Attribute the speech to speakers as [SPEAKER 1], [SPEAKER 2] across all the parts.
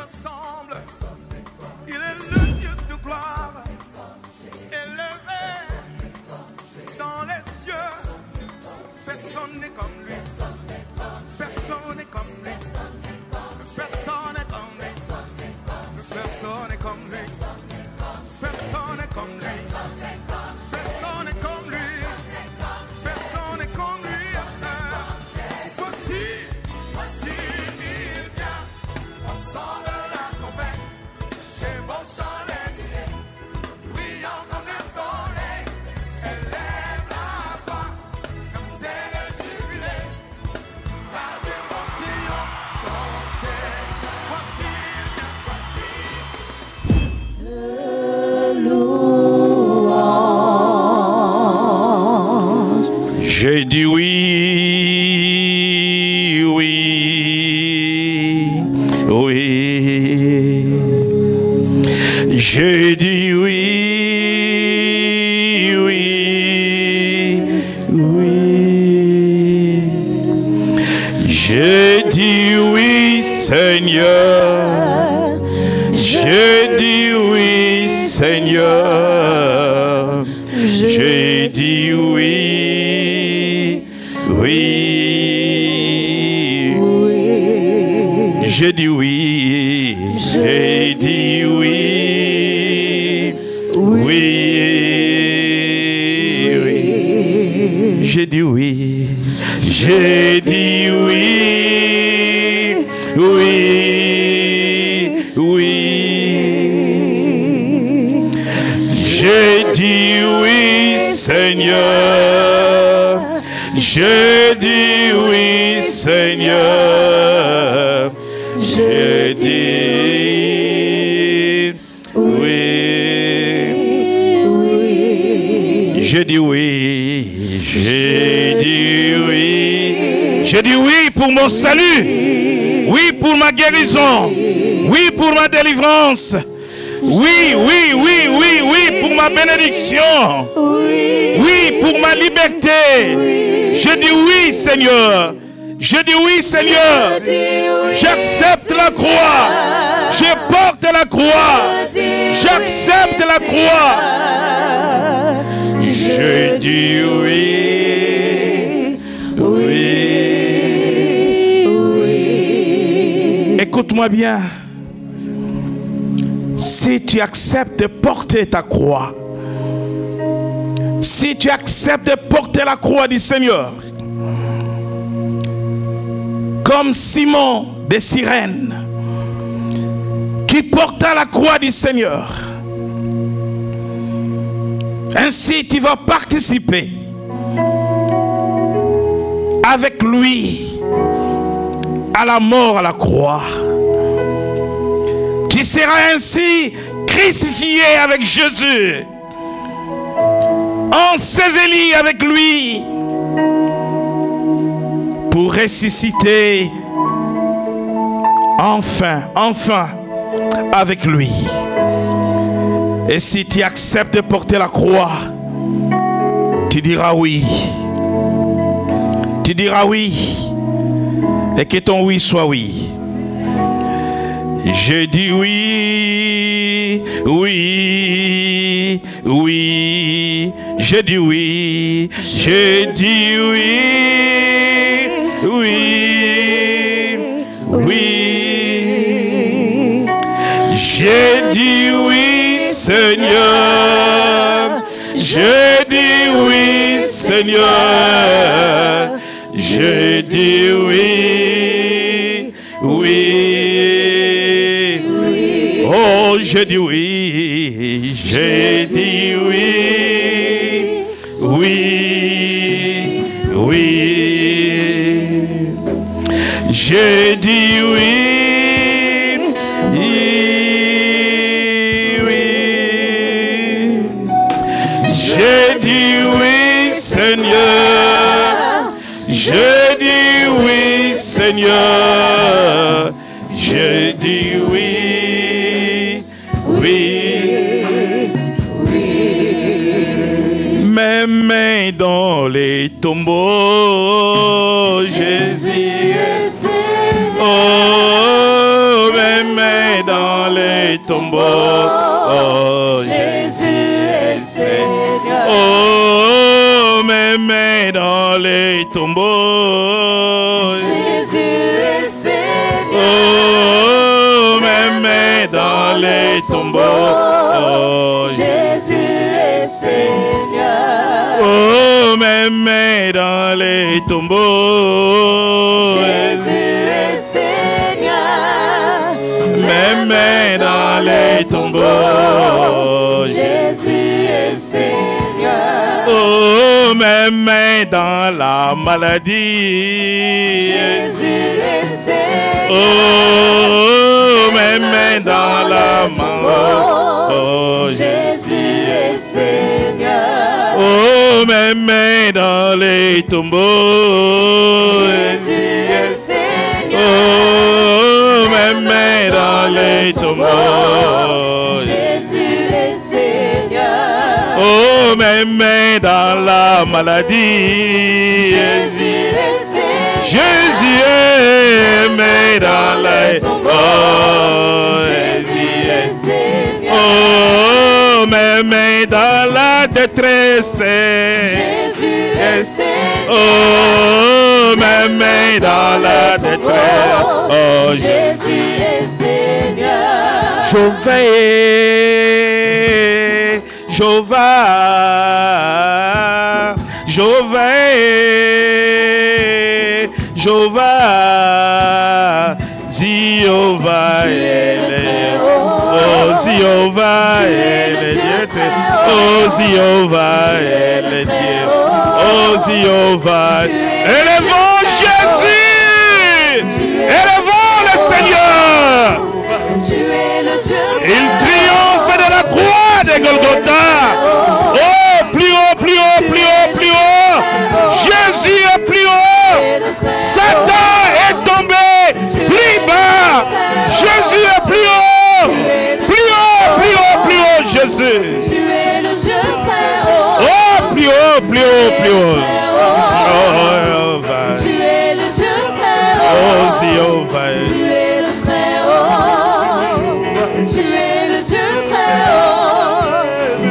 [SPEAKER 1] ensemble. Il est le Dieu de gloire, élevé dans les cieux. Personne n'est comme lui. Personne n'est comme lui. Personne n'est comme lui. Personne n'est comme lui. Personne n'est comme lui. Personne n'est comme lui. Personne n'est comme lui. Voici, il vient. Au son de la trompette, chez vos chandeliers, brillant comme le soleil, élève la voix, comme c'est le jubilé. Radio Sion, dansez. Voici, il vient. Voici.
[SPEAKER 2] J'ai dit oui, oui, oui. J'ai dit oui, oui, oui. J'ai dit oui, Seigneur. J'ai dit oui, Seigneur. J'ai dit oui, oui. J'ai dit oui, j'ai dit oui, oui, oui. J'ai dit oui, j'ai dit oui, oui, oui. J'ai dit oui, Seigneur. J'ai dit oui, Seigneur. J'ai dit oui. J'ai dit oui. J'ai dit oui. J'ai dit oui pour mon salut. Oui pour ma guérison. Oui pour ma délivrance. Oui, oui, oui, oui, oui pour ma bénédiction. Oui pour ma liberté. Je dis oui, Seigneur. Je dis oui, Seigneur. J'accepte la croix. Je porte la croix. J'accepte la croix. Je dis oui. Oui. Oui. Écoute-moi bien. Si tu acceptes de porter ta croix, si tu acceptes de porter la croix du Seigneur, comme Simon de Cyrène, qui porta la croix du Seigneur, ainsi tu vas participer avec lui à la mort à la croix. Tu seras ainsi crucifié avec Jésus, enseveli avec lui, pour ressusciter enfin avec lui. Et si tu acceptes de porter la croix, tu diras oui. Tu diras oui. Et que ton oui soit oui. J'ai dit oui, oui, oui. J'ai dit oui, j'ai dit oui, oui, oui. J'ai dit oui, Seigneur. J'ai dit oui, Seigneur. J'ai dit oui, oui. Oh, j'ai dit oui, j'ai dit oui, oui, oui. J'ai dit oui, oui. J'ai dit oui, Seigneur. J'ai dit oui, Seigneur. J'ai dit oui, oui, oui. Mes mains dans les tombeaux, Jésus. Oh, mes mains tombeaux. Oh, Jésus est Seigneur. Oh, même dans les tombeaux.
[SPEAKER 3] Jésus est Seigneur.
[SPEAKER 2] Oh, même dans les tombeaux. Oh,
[SPEAKER 3] Jésus est Seigneur.
[SPEAKER 2] oh, même dans les tombeaux.
[SPEAKER 3] Jésus est Seigneur.
[SPEAKER 2] Même dans les tombeaux.
[SPEAKER 3] Jésus est Seigneur.
[SPEAKER 2] Oh, même dans la maladie.
[SPEAKER 3] Jésus est Seigneur.
[SPEAKER 2] Oh, même dans la mort. Oh,
[SPEAKER 3] Jésus est Seigneur.
[SPEAKER 2] oh, même dans les tombeaux.
[SPEAKER 3] Jésus est Seigneur.
[SPEAKER 2] Oh, même dans les tombeaux.
[SPEAKER 3] Jésus est Seigneur.
[SPEAKER 2] Oh, même dans la maladie.
[SPEAKER 3] Jésus est Seigneur.
[SPEAKER 2] Jésus est même dans les tombeaux.
[SPEAKER 3] Jésus est Seigneur.
[SPEAKER 2] Oh, même dans la détresse.
[SPEAKER 3] Jésus est Seigneur.
[SPEAKER 2] Oh, même dans la détresse. Oh,
[SPEAKER 3] Jésus est Seigneur.
[SPEAKER 2] Jéhovah est le Dieu. Oh, Jéhovah est le Dieu. Oh, Jéhovah est le Dieu. Oh, Jéhovah. Élevons Jésus. Élevons le Seigneur.
[SPEAKER 3] Tu es le Dieu.
[SPEAKER 2] Il triomphe de la croix de Golgotha. Oh, plus haut, plus haut, plus haut, plus haut. Jésus est plus haut. Satan est tombé plus bas. Jésus est plus haut. Plus haut, plus haut, plus haut, Jésus.
[SPEAKER 3] Tu es le Dieu très haut.
[SPEAKER 2] Oh, plus haut, plus haut, plus haut. Oh,
[SPEAKER 3] Tu es le Dieu très haut.
[SPEAKER 2] oh, Jéhovah.
[SPEAKER 3] Tu es le très haut. Tu es le Dieu très haut.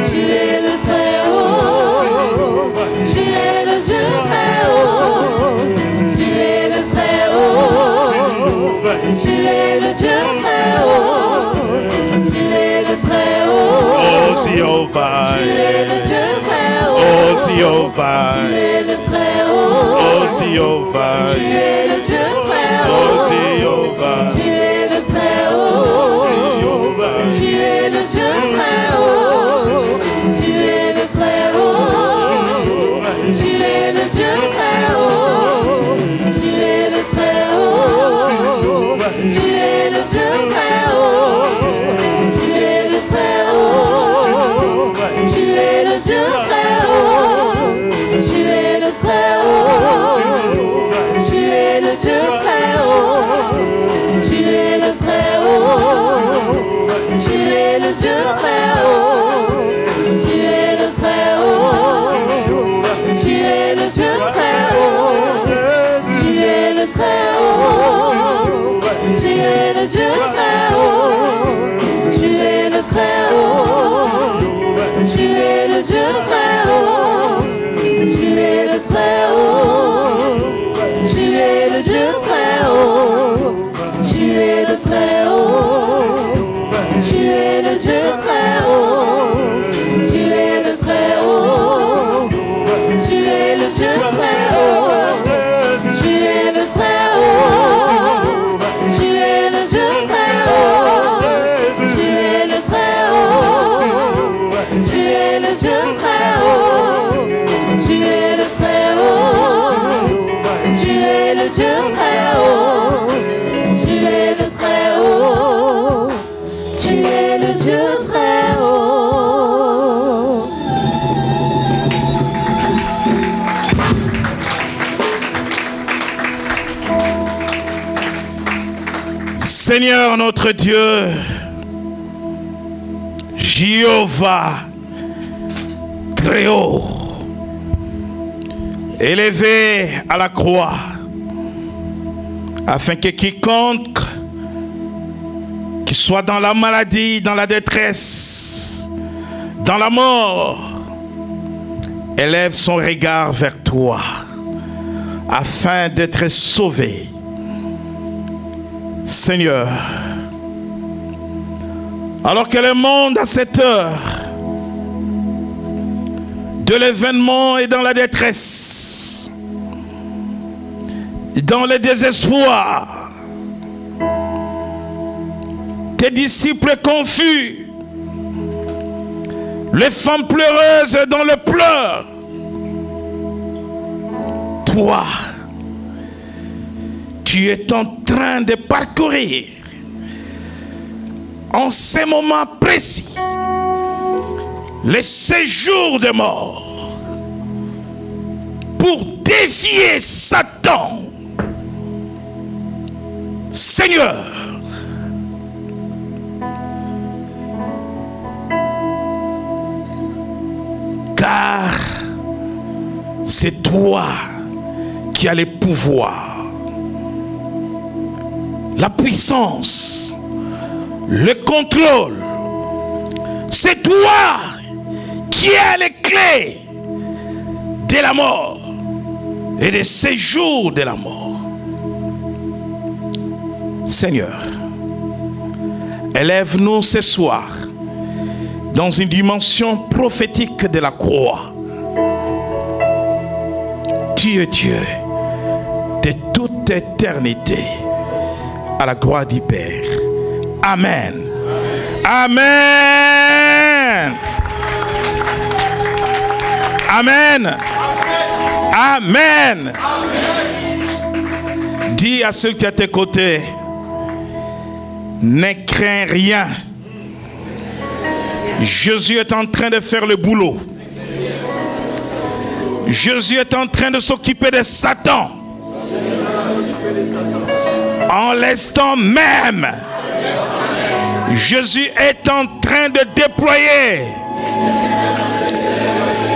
[SPEAKER 3] Tu es le très haut. Tu es le Dieu très haut. Tu es le très haut. Tu es le Dieu très haut. Tu es le très haut.
[SPEAKER 2] Oh, Jéhovah.
[SPEAKER 3] Tu es le Dieu très haut.
[SPEAKER 2] Oh, Jéhovah.
[SPEAKER 3] Tu es le très haut.
[SPEAKER 2] Oh, Jéhovah.
[SPEAKER 3] Tu es le Dieu très haut.
[SPEAKER 2] Oh, Jéhovah.
[SPEAKER 3] Tu es le très haut. Tu es le Dieu très haut. Tu es le très haut. Tu es le Dieu très haut. Tu es le très haut. Tu es le Dieu très haut. Tu es le très haut. Tu es le Dieu très haut. Tu es le très haut. Tu es le Dieu très haut. Tu es le très haut. Tu es le Dieu très haut. Tu es le très haut. Tu es le Dieu très haut. Tu es le très haut. Tu es le Dieu très haut. Tu es le très haut. Tu es le Dieu très haut. Tu es le très haut. Tu es le Dieu très haut. Tu es le très haut. Tu es le Dieu très haut. Tu es le très haut. Tu es le Dieu très haut. Tu es le très haut. Tu es le Dieu très haut. Tu es le très haut. Tu es le Dieu très haut. Tu es le très haut. Tu es le Dieu très haut. Tu es le très haut. Tu es le Dieu très haut.
[SPEAKER 2] Seigneur notre Dieu, Jéhovah, très haut, élevé à la croix, afin que quiconque qui soit dans la maladie, dans la détresse, dans la mort, élève son regard vers toi afin d'être sauvé. Seigneur, alors que le monde à cette heure de l'événement est dans la détresse, dans le désespoir, tes disciples confus, les femmes pleureuses dans le pleur, toi, tu es en train de parcourir en ces moments précis les séjours de mort pour défier Satan. Seigneur, car c'est toi qui as le pouvoir, la puissance, le contrôle. C'est toi qui as les clés de la mort et des séjours de la mort. Seigneur, élève-nous ce soir dans une dimension prophétique de la croix. Tu es Dieu de toute éternité, à la gloire du Père. Amen. Amen. Amen. Amen. Dis à ceux qui sont à tes côtés, ne crains rien. Jésus est en train de faire le boulot. Jésus est en train de s'occuper de Satan. En l'instant même, Jésus est en train de déployer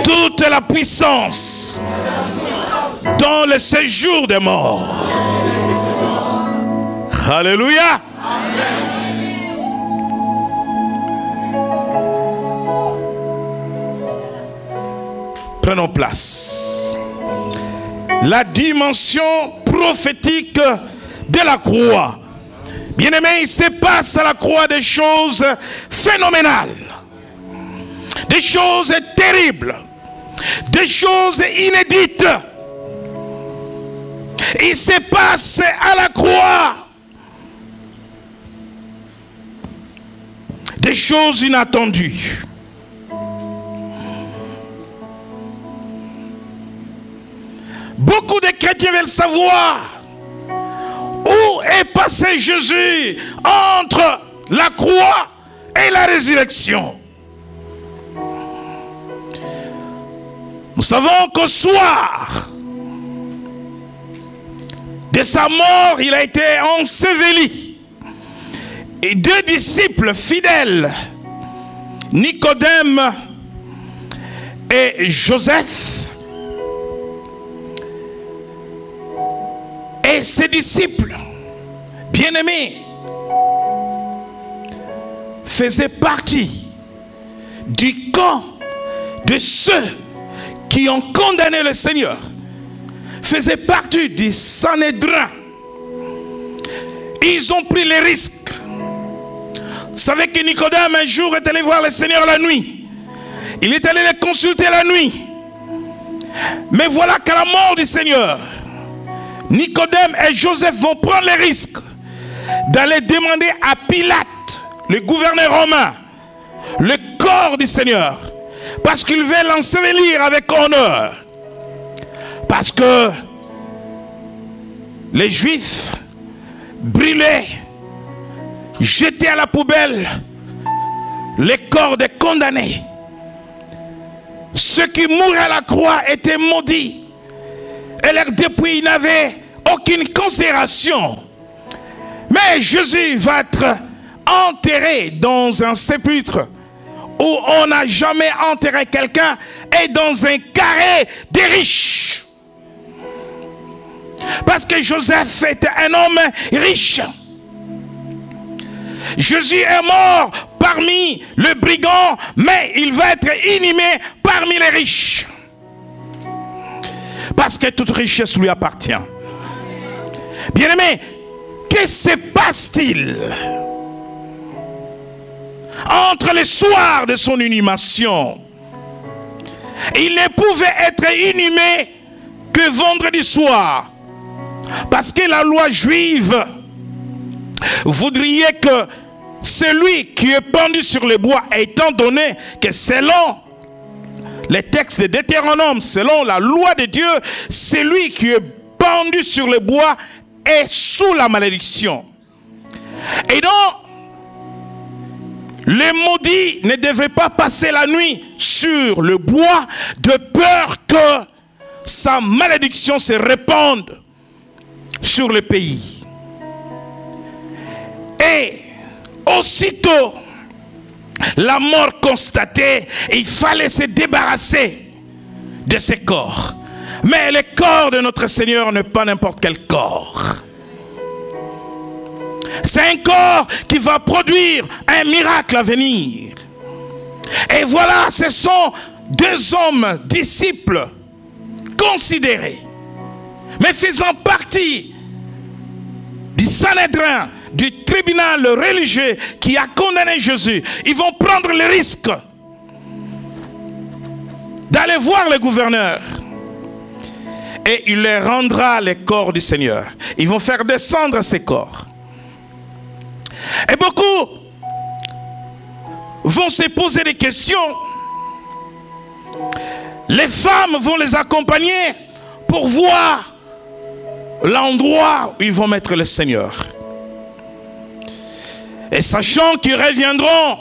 [SPEAKER 2] toute la puissance dans le séjour des morts. Alléluia. Prenons place. La dimension prophétique de la croix. Bien-aimés, il se passe à la croix des choses phénoménales, des choses terribles, des choses inédites. Il se passe à la croix des choses inattendues. Beaucoup de chrétiens veulent savoir où est passé Jésus entre la croix et la résurrection. Nous savons qu'au soir de sa mort, il a été enseveli. Et deux disciples fidèles, Nicodème et Joseph, et ses disciples, bien-aimés, faisaient partie du camp de ceux qui ont condamné le Seigneur, faisaient partie du Sanhédrin. Ils ont pris les risques. Vous savez que Nicodème un jour est allé voir le Seigneur la nuit. Il est allé le consulter la nuit. Mais voilà qu'à la mort du Seigneur, Nicodème et Joseph vont prendre le risque d'aller demander à Pilate, le gouverneur romain, le corps du Seigneur, parce qu'ils veulent l'ensevelir avec honneur. Parce que les Juifs brûlaient, jetaient à la poubelle les corps des condamnés. Ceux qui mouraient à la croix étaient maudits. Et leur dépouille n'avait aucune considération. Mais Jésus va être enterré dans un sépulcre où on n'a jamais enterré quelqu'un, et dans un carré des riches. Parce que Joseph était un homme riche. Jésus est mort parmi les brigands, mais il va être inhumé parmi les riches. Parce que toute richesse lui appartient. Bien-aimé, que se passe-t-il entre les soirs de son inhumation? Il ne pouvait être inhumé que vendredi soir. Parce que la loi juive voudrait que celui qui est pendu sur le bois, étant donné que selon les textes de Deutéronome, selon la loi de Dieu, celui qui est pendu sur le bois est sous la malédiction. Et donc, les maudits ne devraient pas passer la nuit sur le bois de peur que sa malédiction se répande sur le pays. Et aussitôt la mort constatée, il fallait se débarrasser de ces corps. Mais le corps de notre Seigneur n'est pas n'importe quel corps. C'est un corps qui va produire un miracle à venir. Et voilà, ce sont deux hommes disciples considérés, mais faisant partie du Sanhédrin, du tribunal religieux qui a condamné Jésus. Ils vont prendre le risque d'aller voir le gouverneur. Et il leur rendra les corps du Seigneur. Ils vont faire descendre ces corps. Et beaucoup vont se poser des questions. Les femmes vont les accompagner pour voir l'endroit où ils vont mettre le Seigneur. Et sachant qu'ils reviendront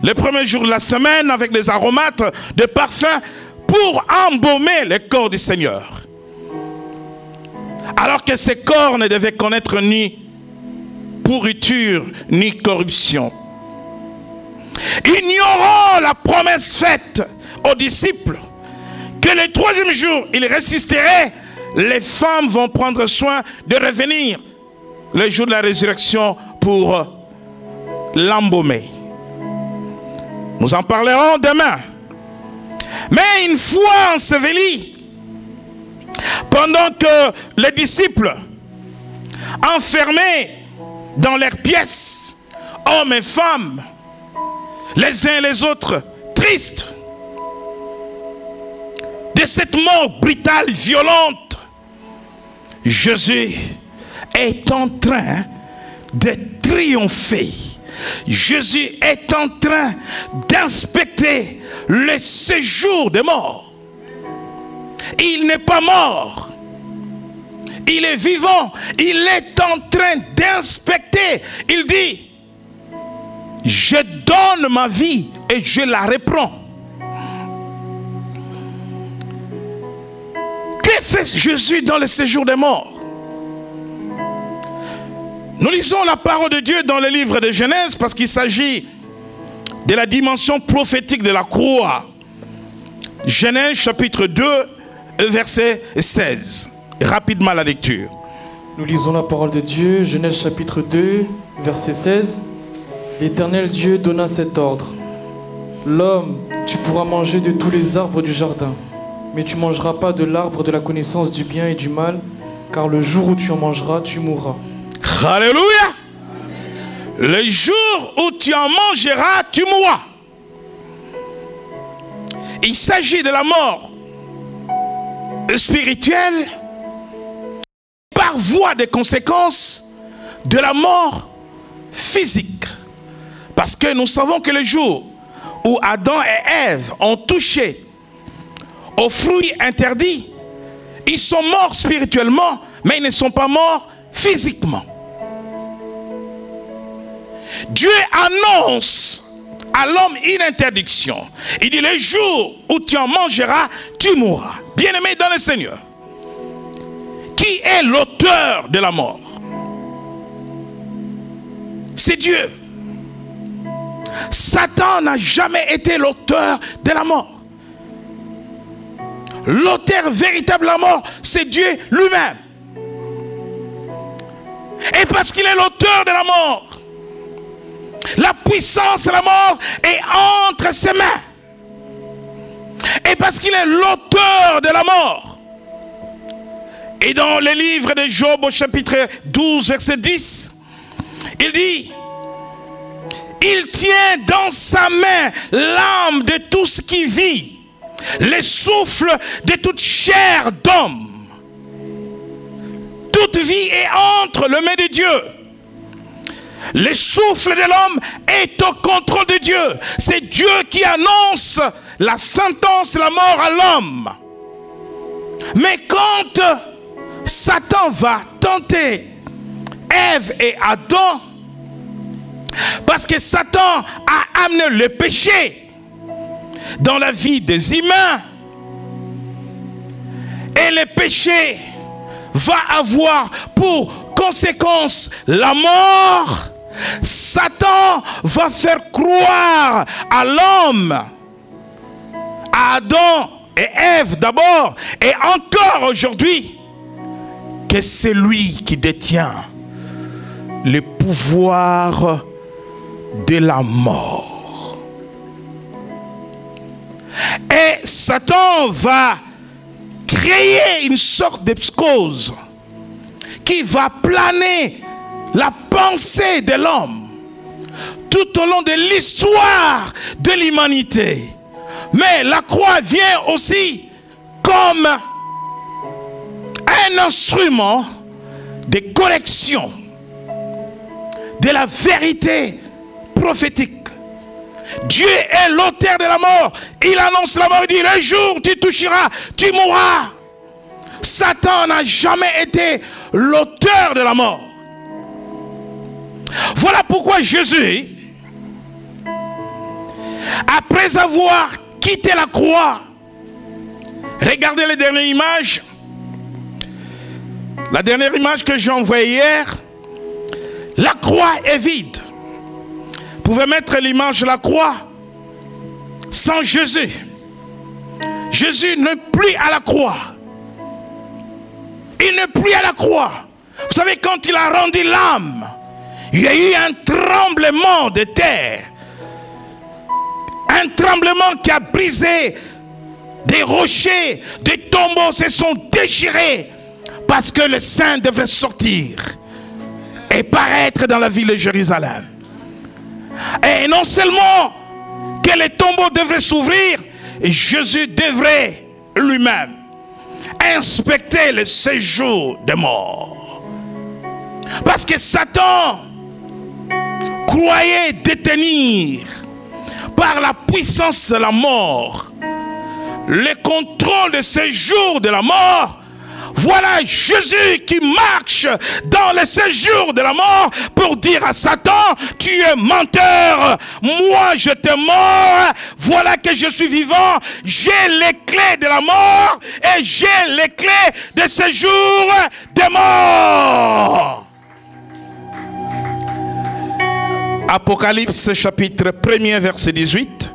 [SPEAKER 2] le premier jour de la semaine avec des aromates de parfum pour embaumer le corps du Seigneur. Alors que ces corps ne devaient connaître ni pourriture ni corruption. Ignorant la promesse faite aux disciples que le troisième jour ils ressusciteraient, les femmes vont prendre soin de revenir le jour de la résurrection pour l'embaumer. Nous en parlerons demain. Mais une fois ensevelis, pendant que les disciples enfermés dans leurs pièces, hommes et femmes, les uns et les autres, tristes de cette mort brutale, violente, Jésus est en train de triompher. Jésus est en train d'inspecter le séjour des morts. Il n'est pas mort. Il est vivant. Il est en train d'inspecter. Il dit, je donne ma vie et je la reprends. Que fait Jésus dans le séjour des morts? Nous lisons la parole de Dieu dans le livre de Genèse parce qu'il s'agit de la dimension prophétique de la croix. Genèse chapitre 2, verset 16. Rapidement la lecture.
[SPEAKER 4] Nous lisons la parole de Dieu, Genèse chapitre 2, verset 16. L'Éternel Dieu donna cet ordre. L'homme, tu pourras manger de tous les arbres du jardin, mais tu ne mangeras pas de l'arbre de la connaissance du bien et du mal, car le jour où tu en mangeras, tu mourras.
[SPEAKER 2] Alléluia. Le jour où tu en mangeras, tu mourras. Il s'agit de la mort spirituelle par voie de conséquences de la mort physique. Parce que nous savons que le jour où Adam et Ève ont touché aux fruits interdits, ils sont morts spirituellement, mais ils ne sont pas morts physiquement. Dieu annonce à l'homme une interdiction. Il dit, le jour où tu en mangeras, tu mourras. Bien-aimé dans le Seigneur, qui est l'auteur de la mort? C'est Dieu. Satan n'a jamais été l'auteur de la mort. L'auteur véritable de la mort, c'est Dieu lui-même. Et parce qu'il est l'auteur de la mort, La puissance de la mort est entre ses mains. Et parce qu'il est l'auteur de la mort. Et dans le livre de Job au chapitre 12 verset 10, il dit: il tient dans sa main l'âme de tout ce qui vit, le souffle de toute chair d'homme. Toute vie est entre les mains de Dieu. Le souffle de l'homme est au contrôle de Dieu. C'est Dieu qui annonce la sentence de la mort à l'homme. Mais quand Satan va tenter Ève et Adam, parce que Satan a amené le péché dans la vie des humains, et le péché va avoir pour conséquence la mort, Satan va faire croire à l'homme, à Adam et Ève d'abord, et encore aujourd'hui, que c'est lui qui détient le pouvoir de la mort. Et Satan va créer une sorte de psychose qui va planer la pensée de l'homme tout au long de l'histoire de l'humanité. Mais la croix vient aussi comme un instrument de correction de la vérité prophétique. Dieu est l'auteur de la mort. Il annonce la mort, il dit: le jour où tu toucheras, tu mourras. Satan n'a jamais été l'auteur de la mort. Voilà pourquoi Jésus, après avoir quitté la croix, regardez les dernières images. La dernière image que j'ai envoyée hier, la croix est vide. Vous pouvez mettre l'image de la croix sans Jésus. Jésus n'est plus à la croix. Il n'est plus à la croix. Vous savez, quand il a rendu l'âme, il y a eu un tremblement de terre. Un tremblement qui a brisé des rochers, des tombeaux se sont déchirés parce que le Saint devait sortir et paraître dans la ville de Jérusalem. Et non seulement que les tombeaux devraient s'ouvrir, Jésus devrait lui-même inspecter le séjour des morts. Parce que Satan croyait détenir par la puissance de la mort le contrôle de séjour de la mort. Voilà Jésus qui marche dans le séjour de la mort pour dire à Satan: tu es menteur, moi je te mors, voilà que je suis vivant, j'ai les clés de la mort et j'ai les clés de séjour des morts. Apocalypse chapitre 1er verset 18.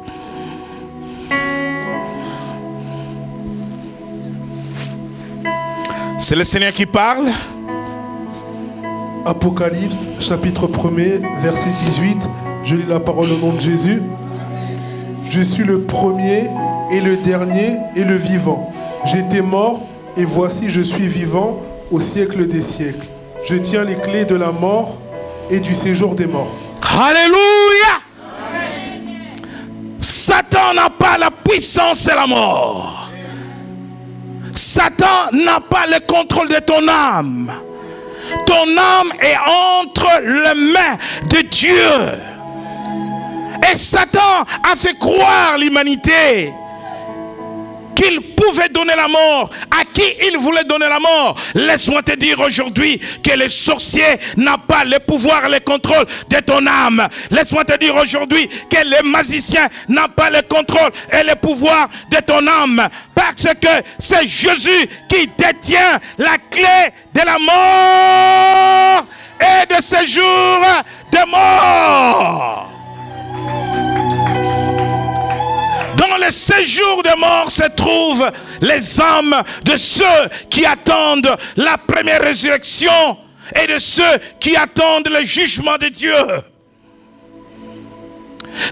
[SPEAKER 2] C'est le Seigneur qui parle.
[SPEAKER 5] Apocalypse chapitre 1er verset 18. Je lis la parole au nom de Jésus. Je suis le premier et le dernier et le vivant. J'étais mort et voici je suis vivant au siècle des siècles. Je tiens les clés de la mort et du séjour des morts.
[SPEAKER 2] Alléluia. Satan n'a pas la puissance de la mort. Satan n'a pas le contrôle de ton âme. Ton âme est entre les mains de Dieu. Et Satan a fait croire l'humanité qu'il pouvait donner la mort à qui il voulait donner la mort. Laisse-moi te dire aujourd'hui que le sorcier n'a pas le pouvoir et le contrôle de ton âme. Laisse-moi te dire aujourd'hui que le magicien n'a pas le contrôle et le pouvoir de ton âme. Parce que c'est Jésus qui détient la clé de la mort et de séjour de mort. Dans le séjour des morts se trouvent les âmes de ceux qui attendent la première résurrection et de ceux qui attendent le jugement de Dieu.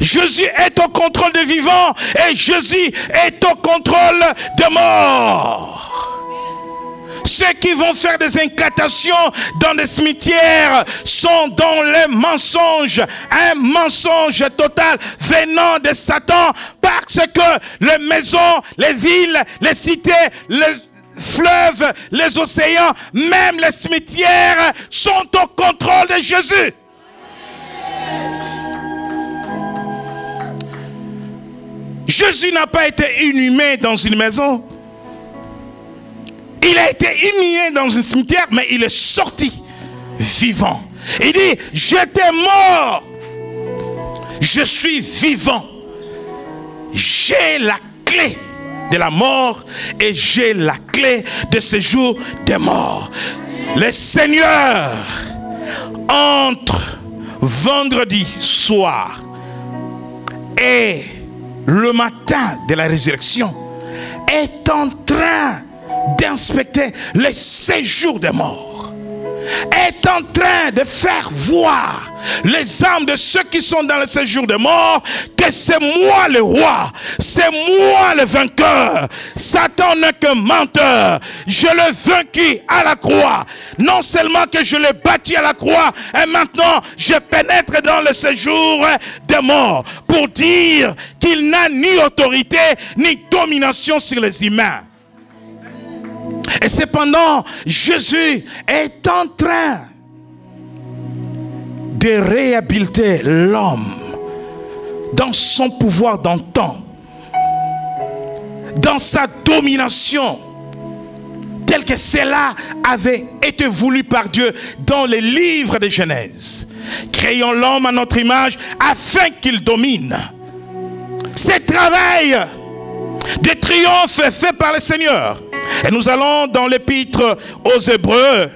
[SPEAKER 2] Jésus est au contrôle des vivants et Jésus est au contrôle des morts. Ceux qui vont faire des incantations dans des cimetières sont dans les mensonges. Un mensonge total venant de Satan, parce que les maisons, les villes, les cités, les fleuves, les océans, même les cimetières sont au contrôle de Jésus. Jésus n'a pas été inhumé dans une maison. Il a été inhumé dans un cimetière, mais il est sorti vivant. Il dit, j'étais mort, je suis vivant. J'ai la clé de la mort et j'ai la clé de ce jour des morts. Le Seigneur, entre vendredi soir et le matin de la résurrection, est en train d'inspecter le séjour des morts, est en train de faire voir les âmes de ceux qui sont dans le séjour des morts que c'est moi le roi, c'est moi le vainqueur. Satan n'est qu'un menteur. Je l'ai vaincu à la croix. Non seulement que je l'ai bâti à la croix, et maintenant je pénètre dans le séjour des morts pour dire qu'il n'a ni autorité ni domination sur les humains. Et cependant, Jésus est en train de réhabiliter l'homme dans son pouvoir d'antan, dans sa domination, tel que cela avait été voulu par Dieu dans les livres de Genèse. Créons l'homme à notre image afin qu'il domine. C'est travail de triomphe fait par le Seigneur. Et nous allons dans l'épître aux Hébreux.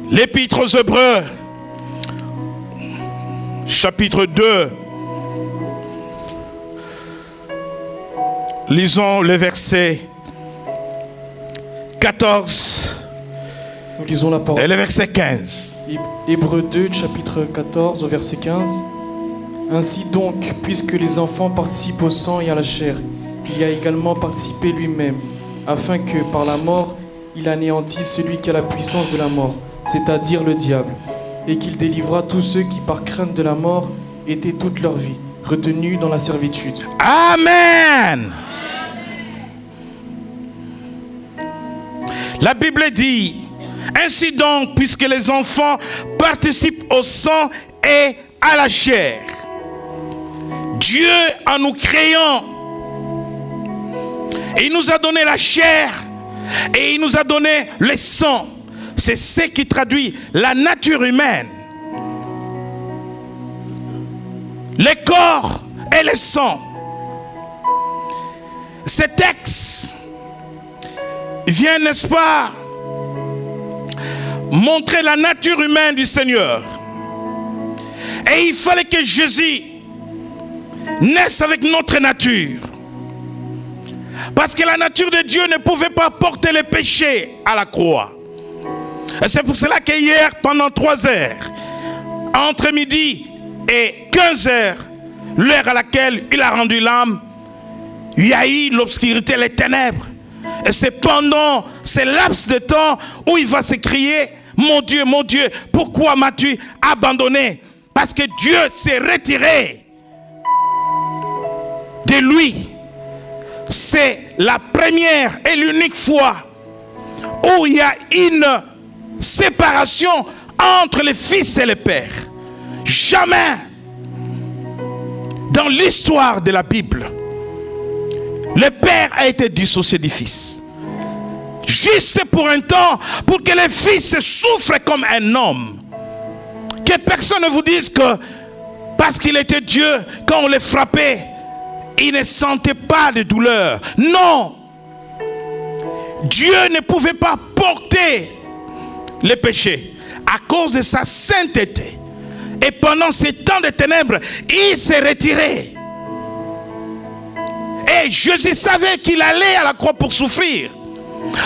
[SPEAKER 2] L'épître aux Hébreux, chapitre 2. Lisons le verset 14.
[SPEAKER 4] Nous lisons la parole.
[SPEAKER 2] Et le verset 15.
[SPEAKER 4] Hébreux 2, chapitre 14, au verset 15. Ainsi donc, puisque les enfants participent au sang et à la chair, il y a également participé lui-même, afin que, par la mort, il anéantisse celui qui a la puissance de la mort, c'est-à-dire le diable, et qu'il délivra tous ceux qui, par crainte de la mort, étaient toute leur vie retenus dans la servitude.
[SPEAKER 2] Amen. La Bible dit, ainsi donc, puisque les enfants participent au sang et à la chair, Dieu, en nous créant, il nous a donné la chair et il nous a donné le sang. C'est ce qui traduit la nature humaine. Le corps et le sang. Ces textes viennent, n'est-ce pas, montrer la nature humaine du Seigneur. Et il fallait que Jésus naisse avec notre nature. Parce que la nature de Dieu ne pouvait pas porter les péchés à la croix. Et c'est pour cela que hier, pendant 3 heures, entre midi et 15 heures, l'heure à laquelle il a rendu l'âme, il y a eu l'obscurité, les ténèbres. Et c'est pendant ces laps de temps où il va s'écrier, mon Dieu, pourquoi m'as-tu abandonné? Parce que Dieu s'est retiré de lui. C'est la première et l'unique fois où il y a une séparation entre les fils et les pères. Jamais dans l'histoire de la Bible le père a été dissocié du fils. Juste pour un temps, pour que le fils souffre comme un homme. Que personne ne vous dise que parce qu'il était Dieu, quand on le frappait, il ne sentait pas de douleur. Non. Dieu ne pouvait pas porter les péchés à cause de sa sainteté. Et pendant ces temps de ténèbres, il s'est retiré. Et Jésus savait qu'il allait à la croix pour souffrir.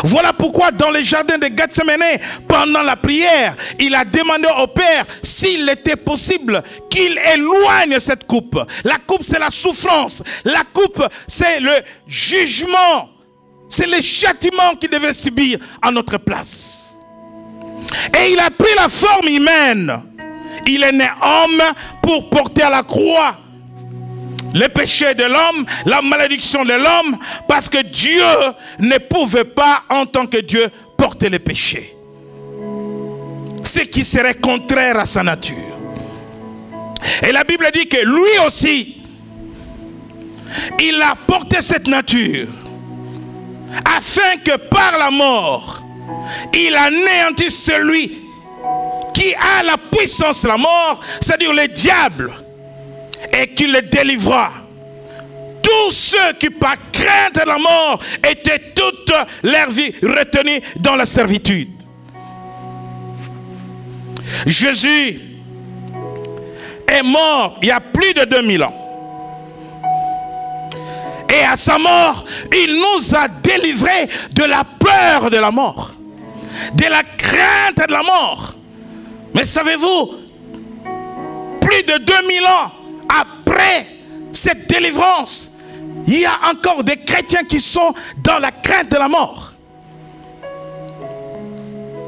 [SPEAKER 2] Voilà pourquoi dans le jardin de Gethsémani, pendant la prière, il a demandé au Père s'il était possible qu'il éloigne cette coupe. La coupe, c'est la souffrance. La coupe, c'est le jugement. C'est le châtiment qu'il devait subir à notre place. Et il a pris la forme humaine. Il est né homme pour porter à la croix le péché de l'homme, la malédiction de l'homme, parce que Dieu ne pouvait pas, en tant que Dieu, porter le péché. Ce qui serait contraire à sa nature. Et la Bible dit que lui aussi, il a porté cette nature, afin que par la mort, il anéantisse celui qui a la puissance de la mort, c'est-à-dire le diable, et qu'il le délivra. Tous ceux qui par crainte de la mort étaient toute leur vie retenus dans la servitude. Jésus est mort il y a plus de 2000 ans. Et à sa mort, il nous a délivrés de la peur de la mort, de la crainte de la mort. Mais savez-vous, plus de 2000 ans après cette délivrance, il y a encore des chrétiens qui sont dans la crainte de la mort.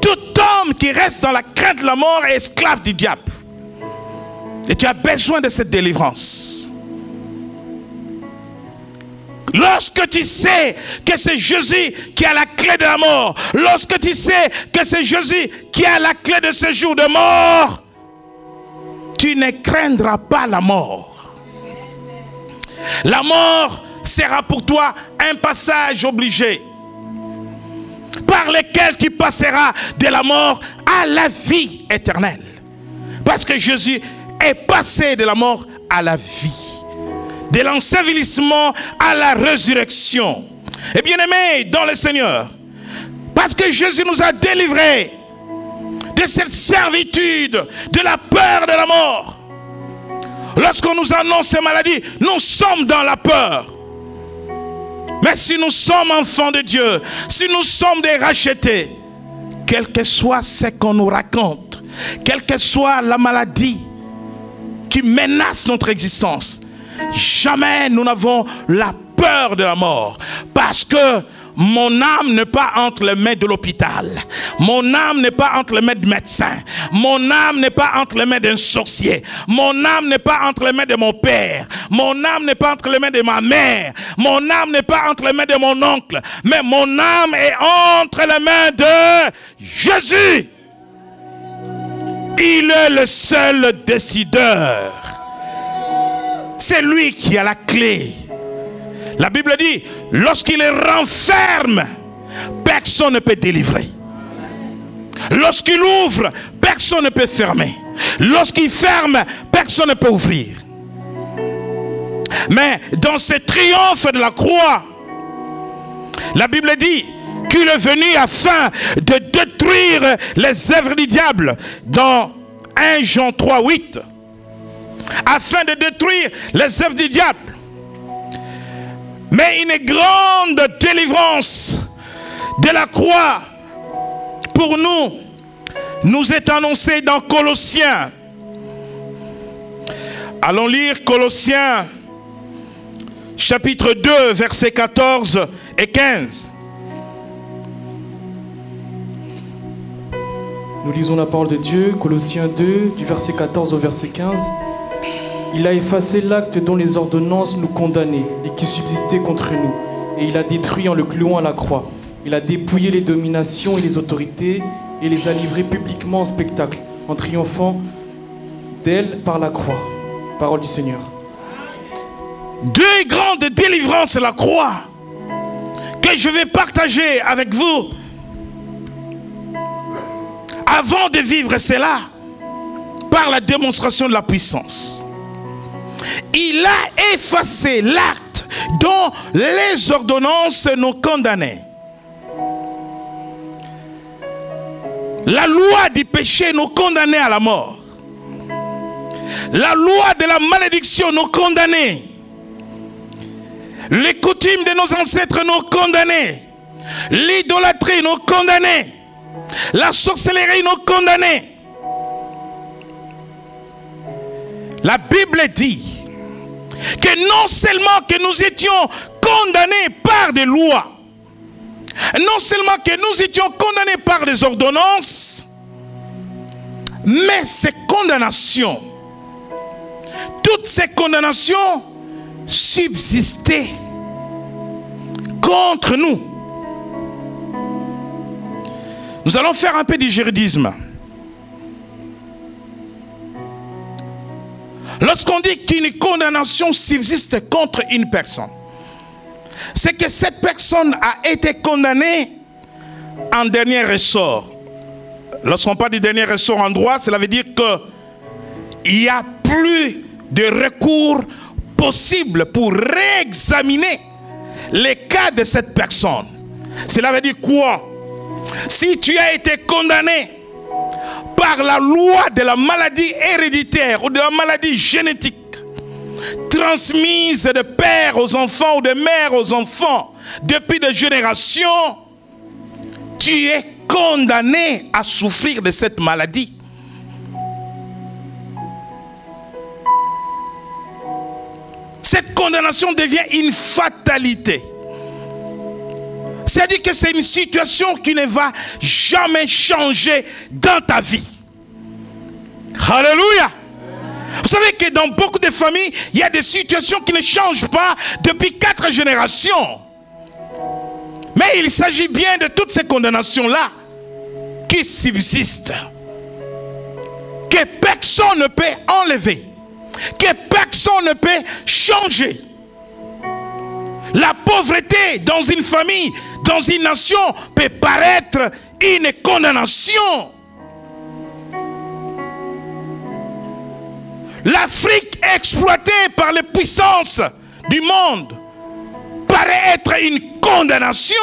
[SPEAKER 2] Tout homme qui reste dans la crainte de la mort est esclave du diable. Et tu as besoin de cette délivrance. Lorsque tu sais que c'est Jésus qui a la clé de la mort, lorsque tu sais que c'est Jésus qui a la clé de ce jour de mort, tu ne craindras pas la mort. La mort sera pour toi un passage obligé par lequel tu passeras de la mort à la vie éternelle. Parce que Jésus est passé de la mort à la vie, de l'ensevelissement à la résurrection. Et bien aimé dans le Seigneur, parce que Jésus nous a délivrés de cette servitude, de la peur de la mort. Lorsqu'on nous annonce ces maladies, nous sommes dans la peur. Mais si nous sommes enfants de Dieu, si nous sommes des rachetés, quel que soit ce qu'on nous raconte, quelle que soit la maladie qui menace notre existence, jamais nous n'avons la peur de la mort. Parce que mon âme n'est pas entre les mains de l'hôpital. Mon âme n'est pas entre les mains du médecin. Mon âme n'est pas entre les mains d'un sorcier. Mon âme n'est pas entre les mains de mon père. Mon âme n'est pas entre les mains de ma mère. Mon âme n'est pas entre les mains de mon oncle. Mais mon âme est entre les mains de Jésus. Il est le seul décideur. C'est lui qui a la clé. La Bible dit, lorsqu'il renferme, personne ne peut délivrer. Lorsqu'il ouvre, personne ne peut fermer. Lorsqu'il ferme, personne ne peut ouvrir. Mais dans ce triomphe de la croix, la Bible dit qu'il est venu afin de détruire les œuvres du diable. Dans 1 Jean 3, 8. Afin de détruire les œuvres du diable. Mais une grande délivrance de la croix pour nous nous est annoncée dans Colossiens. Allons lire Colossiens chapitre 2 versets 14 et 15.
[SPEAKER 4] Nous lisons la parole de Dieu, Colossiens 2 du verset 14 au verset 15. Il a effacé l'acte dont les ordonnances nous condamnaient et qui subsistait contre nous. Et il a détruit en le clouant à la croix. Il a dépouillé les dominations et les autorités et les a livrées publiquement en spectacle, en triomphant d'elles par la croix. Parole du Seigneur.
[SPEAKER 2] Deux grandes délivrances de la croix que je vais partager avec vous. Avant de vivre cela, par la démonstration de la puissance. Il a effacé l'acte dont les ordonnances nous condamnaient. La loi du péché nous condamnait à la mort. La loi de la malédiction nous condamnait. Les coutumes de nos ancêtres nous condamnaient. L'idolâtrie nous condamnait. La sorcellerie nous condamnait. La Bible dit que non seulement que nous étions condamnés par des lois, non seulement que nous étions condamnés par des ordonnances, mais ces condamnations, toutes ces condamnations subsistaient contre nous. Nous allons faire un peu de juridisme. Lorsqu'on dit qu'une condamnation subsiste contre une personne, c'est que cette personne a été condamnée en dernier ressort. Lorsqu'on parle du dernier ressort en droit, cela veut dire qu'il n'y a plus de recours possible pour réexaminer les cas de cette personne. Cela veut dire quoi? Si tu as été condamné par la loi de la maladie héréditaire ou de la maladie génétique, transmise de père aux enfants ou de mère aux enfants depuis des générations, tu es condamné à souffrir de cette maladie. Cette condamnation devient une fatalité. C'est-à-dire que c'est une situation qui ne va jamais changer dans ta vie. Alléluia. Vous savez que dans beaucoup de familles, il y a des situations qui ne changent pas depuis 4 générations. Mais il s'agit bien de toutes ces condamnations-là qui subsistent, que personne ne peut enlever, que personne ne peut changer. La pauvreté dans une famille, dans une nation, peut paraître une condamnation. L'Afrique exploitée par les puissances du monde paraît être une condamnation.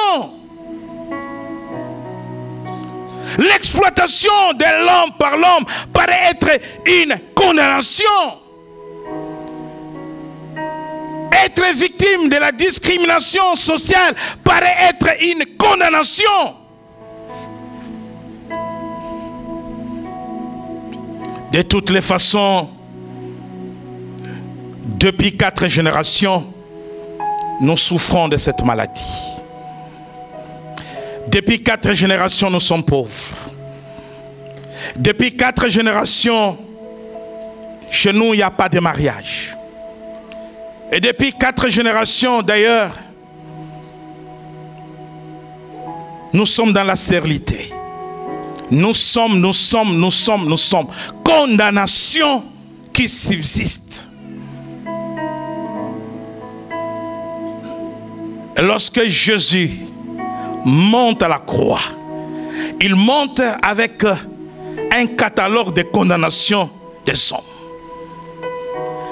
[SPEAKER 2] L'exploitation de l'homme par l'homme paraît être une condamnation. Être victime de la discrimination sociale paraît être une condamnation. De toutes les façons, depuis 4 générations, nous souffrons de cette maladie. Depuis 4 générations, nous sommes pauvres. Depuis 4 générations, chez nous, il n'y a pas de mariage. Et depuis 4 générations, d'ailleurs, nous sommes dans la stérilité. Nous sommes. Condamnation qui subsiste. Et lorsque Jésus monte à la croix, il monte avec un catalogue de condamnations des hommes.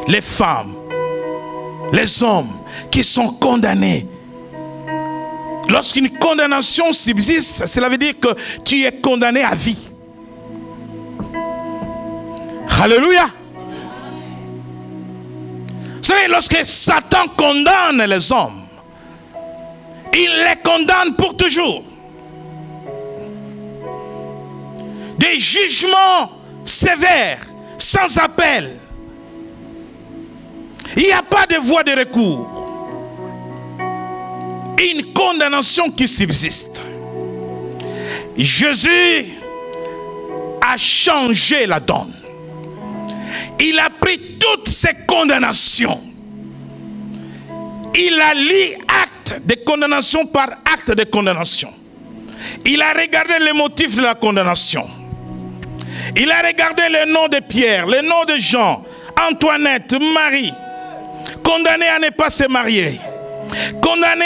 [SPEAKER 2] Les femmes, les hommes qui sont condamnés. Lorsqu'une condamnation subsiste, cela veut dire que tu es condamné à vie. Alléluia. Vous savez, lorsque Satan condamne les hommes, il les condamne pour toujours. Des jugements sévères, sans appel. Il n'y a pas de voie de recours. Une condamnation qui subsiste. Jésus a changé la donne. Il a pris toutes ces condamnations. Il a lu acte de condamnation par acte de condamnation. Il a regardé les motifs de la condamnation. Il a regardé le nom de Pierre, le nom de Jean, Antoinette, Marie, condamné à ne pas se marier, condamné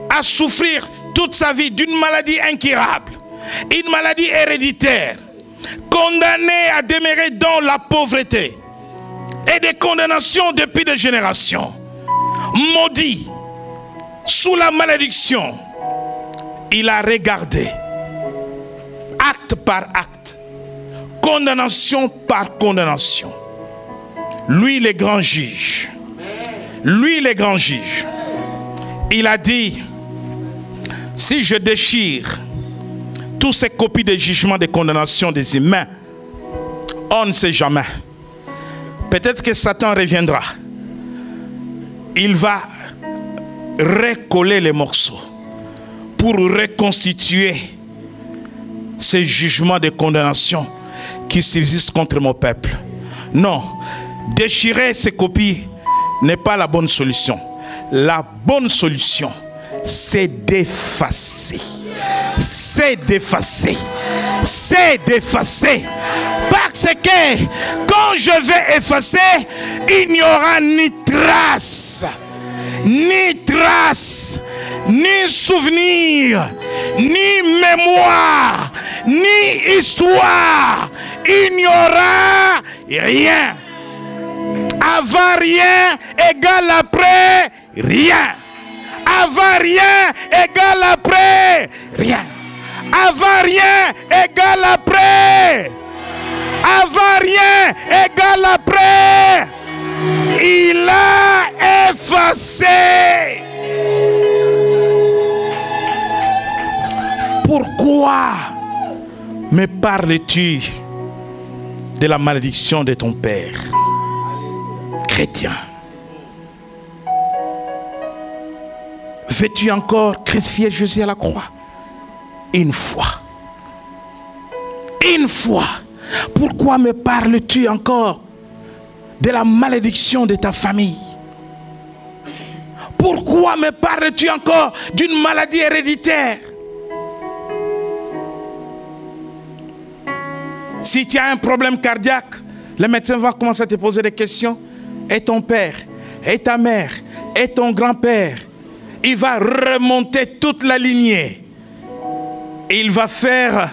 [SPEAKER 2] à souffrir toute sa vie d'une maladie incurable, une maladie héréditaire, condamné à demeurer dans la pauvreté et des condamnations depuis des générations, maudit sous la malédiction. Il a regardé acte par acte, condamnation par condamnation. Lui, le grand juge, lui, le grand juge, il a dit: Si je déchire toutes ces copies de jugement, de condamnation des humains, on ne sait jamais. Peut-être que Satan reviendra. Il va recoller les morceaux pour reconstituer ces jugements de condamnation qui subsistent contre mon peuple. Non, déchirer ces copies n'est pas la bonne solution. La bonne solution, c'est d'effacer. C'est d'effacer. C'est d'effacer. Parce que quand je vais effacer, il n'y aura ni trace, ni souvenir, ni mémoire, ni histoire. Il n'y aura rien. Avant rien égale après rien. Avant rien égale après rien. Avant rien égale après. Avant rien égale après. Il a effacé. Pourquoi me parles-tu de la malédiction de ton père? Chrétien, veux-tu encore crucifier Jésus à la croix? Une fois. Une fois. Pourquoi me parles-tu encore de la malédiction de ta famille? Pourquoi me parles-tu encore d'une maladie héréditaire? Si tu as un problème cardiaque, le médecin va commencer à te poser des questions. Et ton père, et ta mère, et ton grand-père, il va remonter toute la lignée. Et il va faire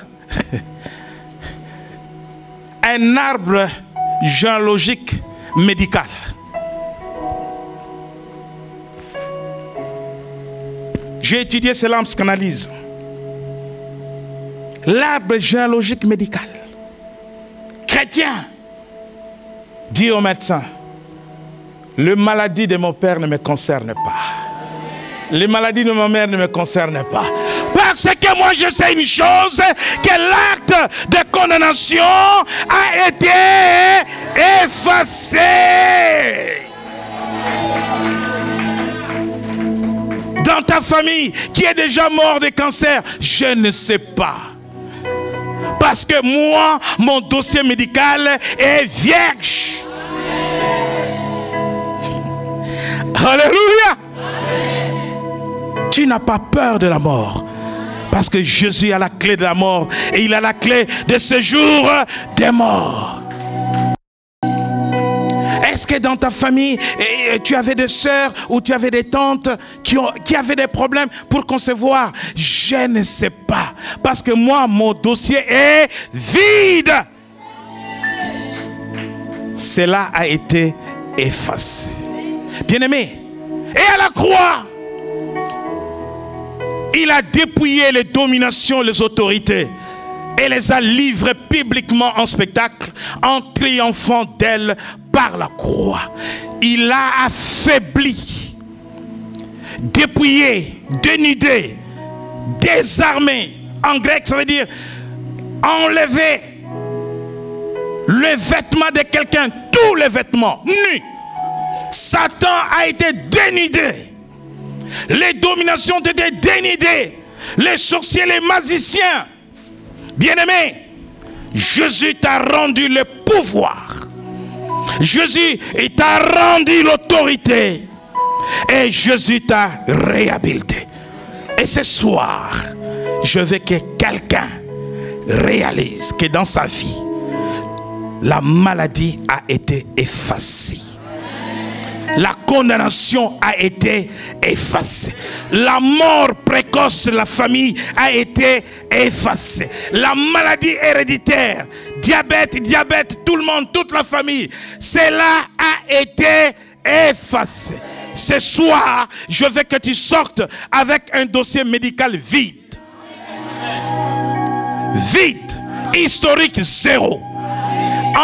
[SPEAKER 2] un arbre généalogique médical. J'ai étudié cela en psychanalyse. L'arbre généalogique médical. Chrétien, dis au médecin, les maladies de mon père ne me concernent pas. Les maladies de ma mère ne me concernent pas. Parce que moi je sais une chose, que l'acte de condamnation a été effacé. Dans ta famille, qui est déjà mort de cancer, je ne sais pas. Parce que moi, mon dossier médical est vierge. Alléluia. Tu n'as pas peur de la mort. Parce que Jésus a la clé de la mort. Et il a la clé de ce jour des morts. Est-ce que dans ta famille, tu avais des sœurs ou tu avais des tantes qui avaient des problèmes pour concevoir? Je ne sais pas. Parce que moi, mon dossier est vide. Cela a été effacé. Bien-aimé, et à la croix, il a dépouillé les dominations, les autorités et les a livrées publiquement en spectacle en triomphant d'elles par la croix. Il a affaibli, dépouillé, dénudé, désarmé. En grec, ça veut dire enlever le vêtement de quelqu'un, tous les vêtements, nus. Satan a été dénudé. Les dominations ont été dénudées. Les sorciers, les magiciens. Bien-aimé, Jésus t'a rendu le pouvoir. Jésus t'a rendu l'autorité. Et Jésus t'a réhabilité. Et ce soir, je veux que quelqu'un réalise que dans sa vie, la maladie a été effacée. La condamnation a été effacée. La mort précoce de la famille a été effacée. La maladie héréditaire, diabète, tout le monde, toute la famille, cela a été effacé. Ce soir, je veux que tu sortes avec un dossier médical vide. Vide. Historique zéro.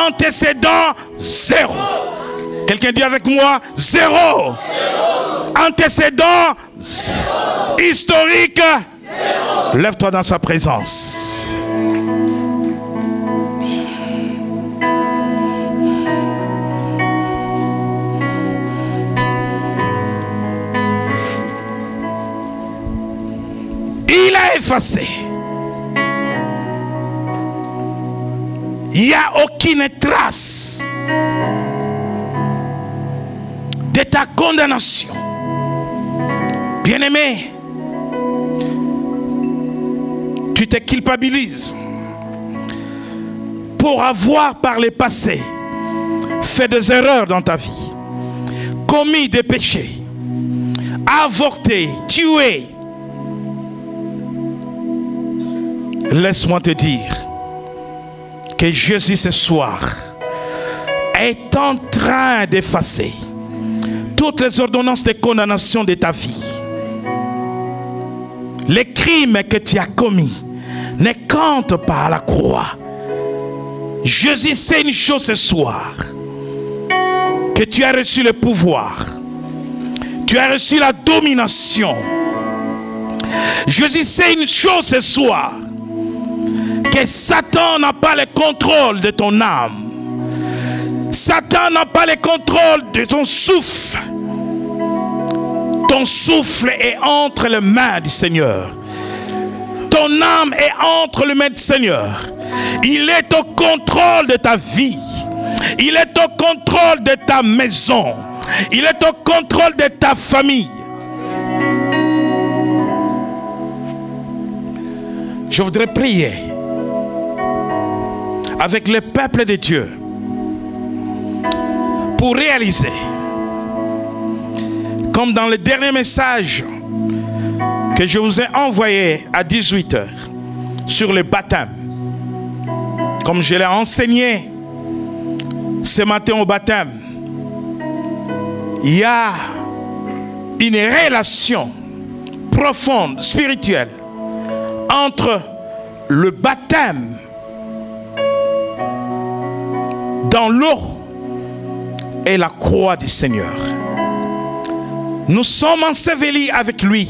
[SPEAKER 2] Antécédent zéro. Quelqu'un dit avec moi, zéro. Antécédent, zéro. Historique, Lève-toi dans sa présence. Il a effacé. Il n'y a aucune trace de ta condamnation. Bien-aimé, tu te culpabilises pour avoir par le passé fait des erreurs dans ta vie, commis des péchés, avorté, tué. Laisse-moi te dire que Jésus ce soir est en train d'effacer toutes les ordonnances de condamnation de ta vie. Les crimes que tu as commis ne comptent pas à la croix. Jésus sait une chose ce soir, que tu as reçu le pouvoir, tu as reçu la domination. Jésus sait une chose ce soir, que Satan n'a pas le contrôle de ton âme. Satan n'a pas le contrôle de ton souffle. Ton souffle est entre les mains du Seigneur. Ton âme est entre les mains du Seigneur. Il est au contrôle de ta vie. Il est au contrôle de ta maison. Il est au contrôle de ta famille. Je voudrais prier avec le peuple de Dieu pour réaliser, comme dans le dernier message que je vous ai envoyé à 18 h sur le baptême, comme je l'ai enseigné ce matin au baptême, il y a une relation profonde, spirituelle, entre le baptême dans l'eau et la croix du Seigneur. Nous sommes ensevelis avec lui.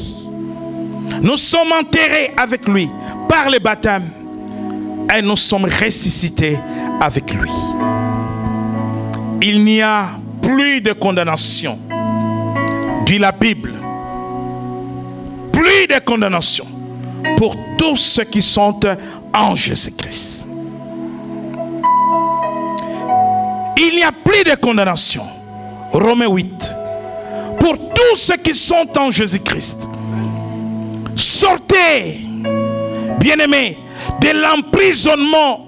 [SPEAKER 2] Nous sommes enterrés avec lui par le baptême. Et nous sommes ressuscités avec lui. Il n'y a plus de condamnation, dit la Bible. Plus de condamnation pour tous ceux qui sont en Jésus-Christ. Il n'y a plus de condamnation. Romains 8. Pour tous ceux qui sont en Jésus-Christ. Sortez, bien-aimés, de l'emprisonnement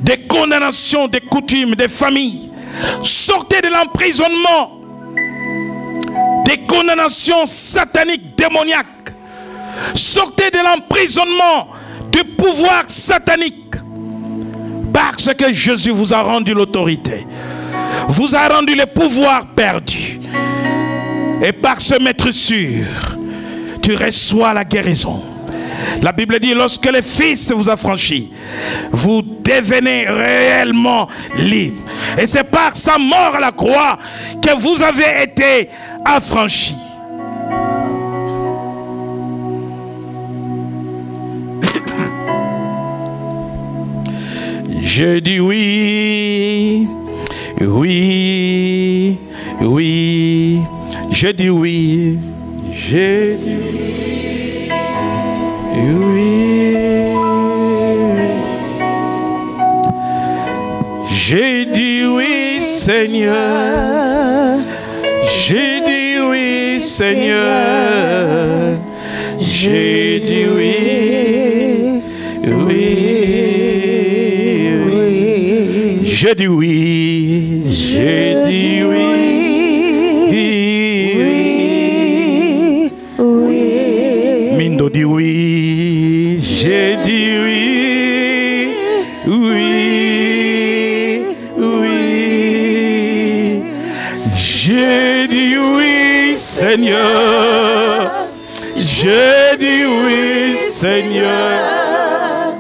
[SPEAKER 2] des condamnations, des coutumes, des familles. Sortez de l'emprisonnement des condamnations sataniques, démoniaques. Sortez de l'emprisonnement du pouvoir satanique. Parce que Jésus vous a rendu l'autorité. Vous a rendu le pouvoir perdu. Et par ce maître sûr, tu reçois la guérison. La Bible dit, lorsque le Fils vous a franchi, vous devenez réellement libre. Et c'est par sa mort à la croix que vous avez été affranchis. Je dis oui, oui, oui. Je dis oui, je dis oui, oui. J'ai dit oui, Seigneur. J'ai dit oui, Seigneur. J'ai dit oui, oui. J'ai dit oui, j'ai dit oui, oui. Mindo dit oui, j'ai dit oui, oui, oui. J'ai dit oui, Seigneur. J'ai dit oui, Seigneur.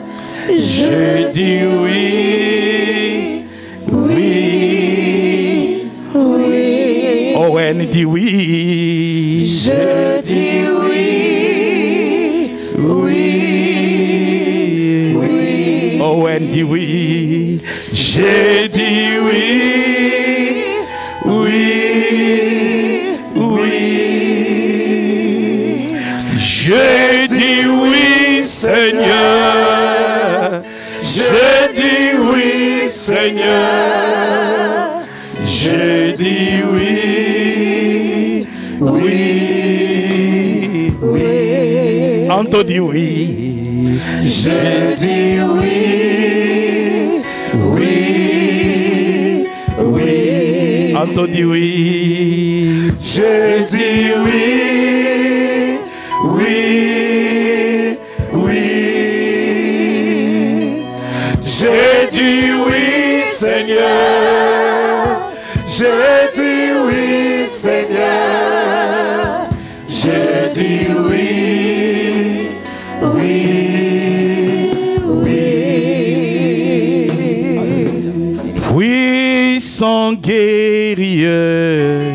[SPEAKER 2] J'ai dit oui, oui, oui. Owen dit oui.
[SPEAKER 3] Je dis oui,
[SPEAKER 2] dit oui, j'ai dit oui, oui, oui. J'ai dit oui, Seigneur. J'ai dit oui, Seigneur. J'ai dit oui, oui, oui. Anto dit oui. J'ai dit oui, oui, oui. Anto dit oui. J'ai dit oui, oui, oui. J'ai dit oui, Seigneur. J'ai dit oui, Seigneur. J'ai dit oui, oui, oui. Puissant guerrier,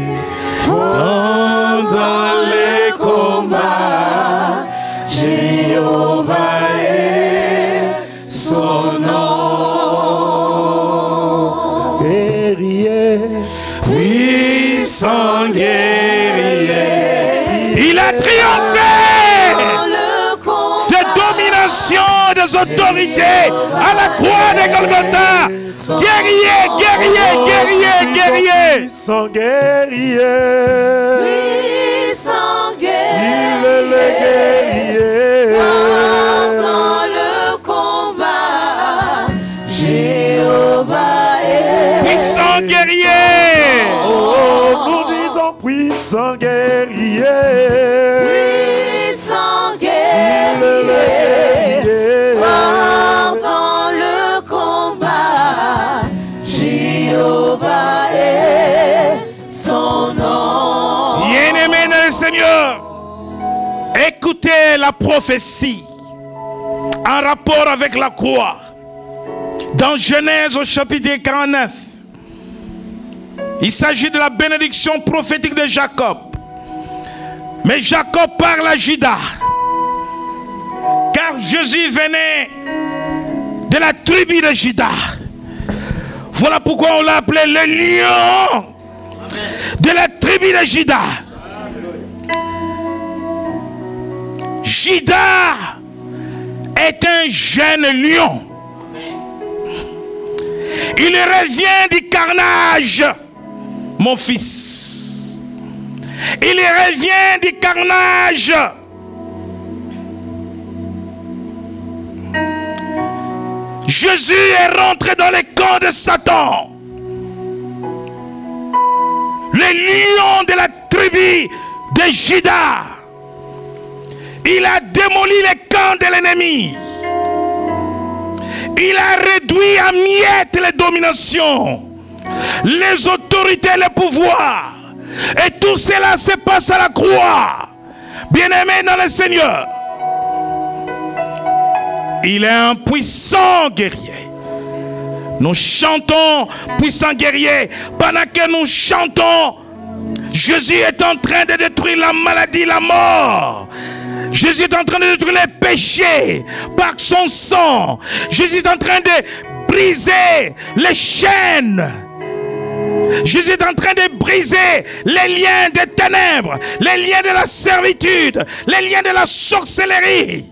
[SPEAKER 2] dans les combats, Jéhovah est son nom. Guerrier, puissant guerrier, il a triomphé de domination des autorités à la croix de Golgotha. Guerrier, guerrier, guerrier, guerrier. Puissant guerrier.
[SPEAKER 3] Puissant guerrier.
[SPEAKER 2] Il est le guerrier.
[SPEAKER 3] Dans le combat, Jéhovah est
[SPEAKER 2] puissant guerrier. Oh, nous disons puissant guerrier.
[SPEAKER 3] puissant guerrier. Fort dans le combat, Jéhovah est son nom.
[SPEAKER 2] Bien-aimé dans le Seigneur, écoutez la prophétie en rapport avec la croix. Dans Genèse au chapitre 49, il s'agit de la bénédiction prophétique de Jacob. Mais Jacob parle à Juda, car Jésus venait de la tribu de Juda. Voilà pourquoi on l'a appelé le lion de la tribu de Juda. Juda est un jeune lion. Il revient du carnage, mon fils. Il revient du carnage. Jésus est rentré dans les camps de Satan. Le lion de la tribu de Juda. Il a démoli les camps de l'ennemi. Il a réduit à miettes les dominations, les autorités, les pouvoirs. Et tout cela se passe à la croix. Bien-aimé dans le Seigneur, il est un puissant guerrier. Nous chantons puissant guerrier. Pendant que nous chantons, Jésus est en train de détruire la maladie, la mort. Jésus est en train de détruire les péchés par son sang. Jésus est en train de briser les chaînes. Jésus est en train de briser les liens des ténèbres, les liens de la servitude, les liens de la sorcellerie.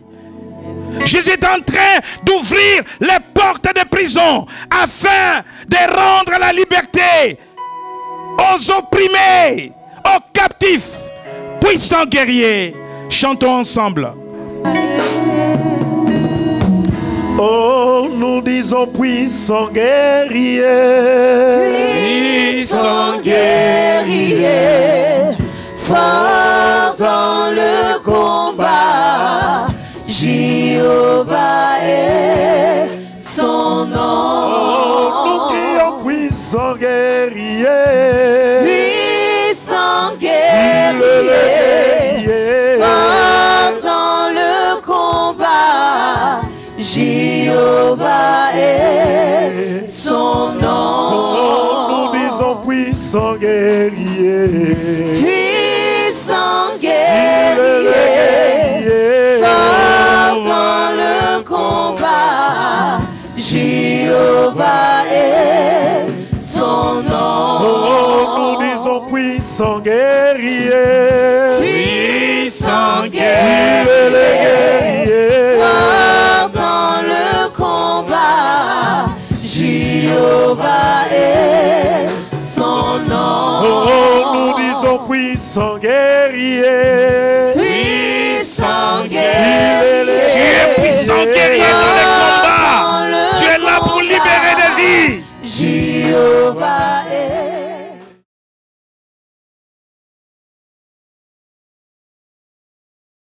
[SPEAKER 2] Jésus est en train d'ouvrir les portes des prisons afin de rendre la liberté aux opprimés, aux captifs. Puissant guerrier, chantons ensemble. Oh, nous disons puissant guerrier.
[SPEAKER 3] Puissant guerrier, fort dans le combat, Jéhovah est son nom.
[SPEAKER 2] Oh, nous crions puissant guerrier.
[SPEAKER 3] Puissant guerrier, fort dans le combat, Jéhovah est son nom.
[SPEAKER 2] Oh, nous disons puissant guerrier.
[SPEAKER 3] Puissant guerrier, fort dans le combat, Jéhovah Jéhovah est son nom.
[SPEAKER 6] Nous disons puissant guerrier.
[SPEAKER 3] Puissant guerrier, fort dans le combat. Jéhovah est son nom.
[SPEAKER 6] Nous disons puissant guerrier.
[SPEAKER 3] Puissant guerrier,
[SPEAKER 2] Tu es puissant guerrier dans les combats. Tu es là pour libérer des vies.
[SPEAKER 3] Jéhovah